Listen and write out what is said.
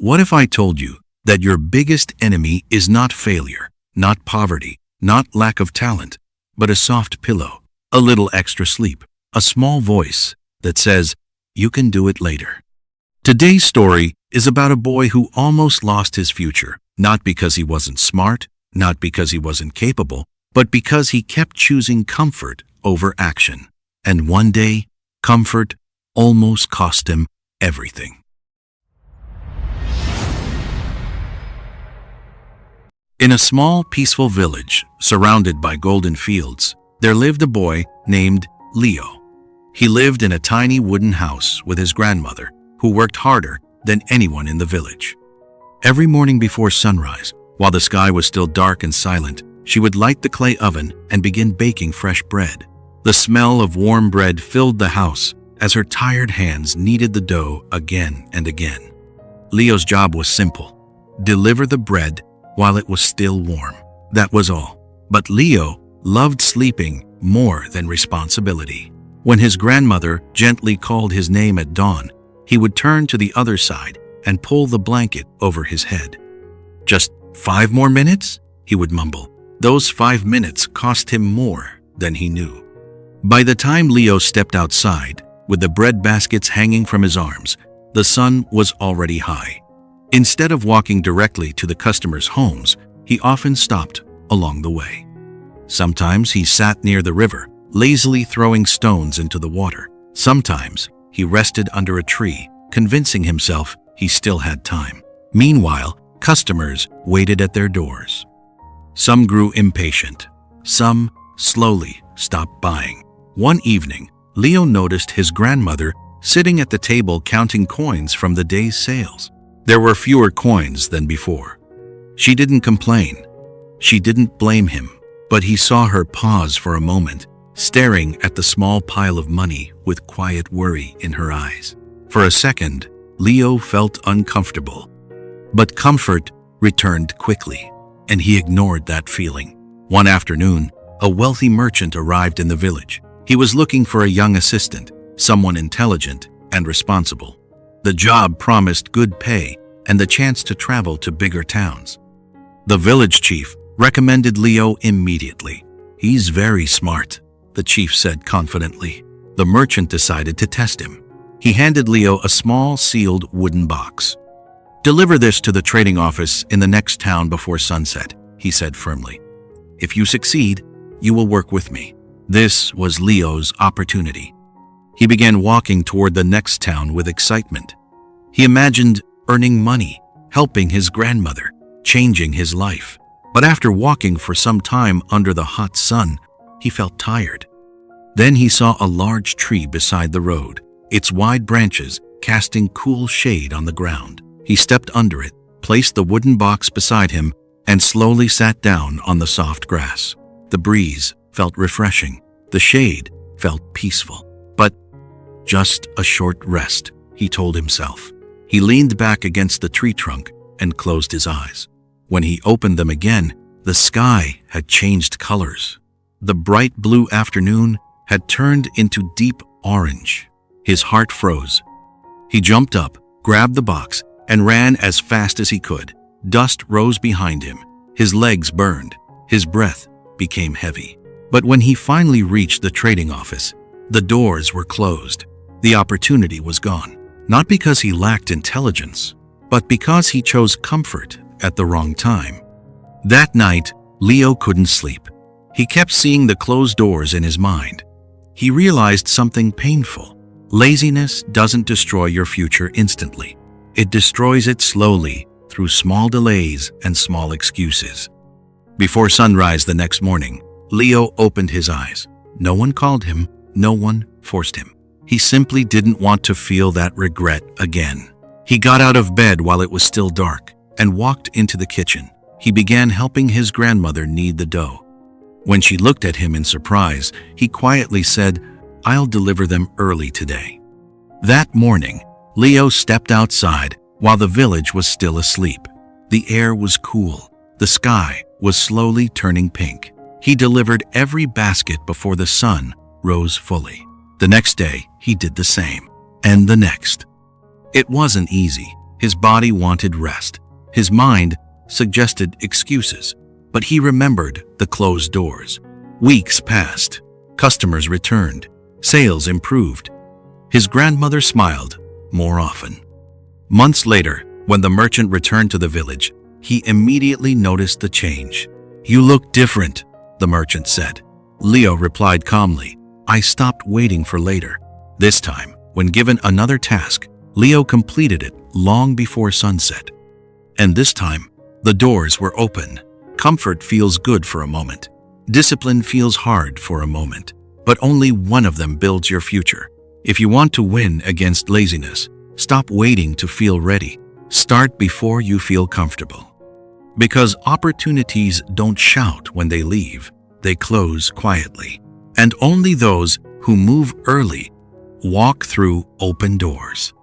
What if I told you that your biggest enemy is not failure, not poverty, not lack of talent, but a soft pillow, a little extra sleep, a small voice that says, "You can do it later"? Today's story is about a boy who almost lost his future, not because he wasn't smart, not because he wasn't capable, but because he kept choosing comfort over action. And one day, comfort almost cost him everything. In a small, peaceful village surrounded by golden fields, there lived a boy named Leo. He lived in a tiny wooden house with his grandmother, who worked harder than anyone in the village. Every morning before sunrise, while the sky was still dark and silent, she would light the clay oven and begin baking fresh bread. The smell of warm bread filled the house as her tired hands kneaded the dough again and again. Leo's job was simple: deliver the bread while it was still warm. That was all. But Leo loved sleeping more than responsibility. When his grandmother gently called his name at dawn, he would turn to the other side and pull the blanket over his head. "Just 5 more minutes?" he would mumble. Those 5 minutes cost him more than he knew. By the time Leo stepped outside, with the bread baskets hanging from his arms, the sun was already high. Instead of walking directly to the customers' homes, he often stopped along the way. Sometimes he sat near the river, lazily throwing stones into the water. Sometimes he rested under a tree, convincing himself he still had time. Meanwhile, customers waited at their doors. Some grew impatient. Some slowly stopped buying. One evening, Leo noticed his grandmother sitting at the table counting coins from the day's sales. There were fewer coins than before. She didn't complain. She didn't blame him, but he saw her pause for a moment, staring at the small pile of money with quiet worry in her eyes. For a second, Leo felt uncomfortable. But comfort returned quickly, and he ignored that feeling. One afternoon, a wealthy merchant arrived in the village. He was looking for a young assistant, someone intelligent and responsible. The job promised good pay and the chance to travel to bigger towns. The village chief recommended Leo immediately. "He's very smart," the chief said confidently. The merchant decided to test him. He handed Leo a small sealed wooden box. "Deliver this to the trading office in the next town before sunset," he said firmly. "If you succeed, you will work with me." This was Leo's opportunity. He began walking toward the next town with excitement. He imagined earning money, helping his grandmother, changing his life. But after walking for some time under the hot sun, he felt tired. Then he saw a large tree beside the road, its wide branches casting cool shade on the ground. He stepped under it, placed the wooden box beside him, and slowly sat down on the soft grass. The breeze felt refreshing. The shade felt peaceful. But just a short rest, he told himself. He leaned back against the tree trunk and closed his eyes. When he opened them again, the sky had changed colors. The bright blue afternoon had turned into deep orange. His heart froze. He jumped up, grabbed the box, and ran as fast as he could. Dust rose behind him. His legs burned. His breath became heavy. But when he finally reached the trading office, the doors were closed. The opportunity was gone. Not because he lacked intelligence, but because he chose comfort at the wrong time. That night, Leo couldn't sleep. He kept seeing the closed doors in his mind. He realized something painful. Laziness doesn't destroy your future instantly. It destroys it slowly through small delays and small excuses. Before sunrise the next morning, Leo opened his eyes. No one called him, no one forced him. He simply didn't want to feel that regret again. He got out of bed while it was still dark and walked into the kitchen. He began helping his grandmother knead the dough. When she looked at him in surprise, he quietly said, "I'll deliver them early today." That morning, Leo stepped outside while the village was still asleep. The air was cool. The sky was slowly turning pink. He delivered every basket before the sun rose fully. The next day, he did the same, and the next. It wasn't easy. His body wanted rest. His mind suggested excuses, but he remembered the closed doors. Weeks passed. Customers returned. Sales improved. His grandmother smiled more often. Months later, when the merchant returned to the village, he immediately noticed the change. "You look different," the merchant said. Leo replied calmly, "I stopped waiting for later." This time, when given another task, Leo completed it long before sunset. And this time, the doors were open. Comfort feels good for a moment. Discipline feels hard for a moment. But only one of them builds your future. If you want to win against laziness, stop waiting to feel ready. Start before you feel comfortable. Because opportunities don't shout when they leave, they close quietly. And only those who move early walk through open doors.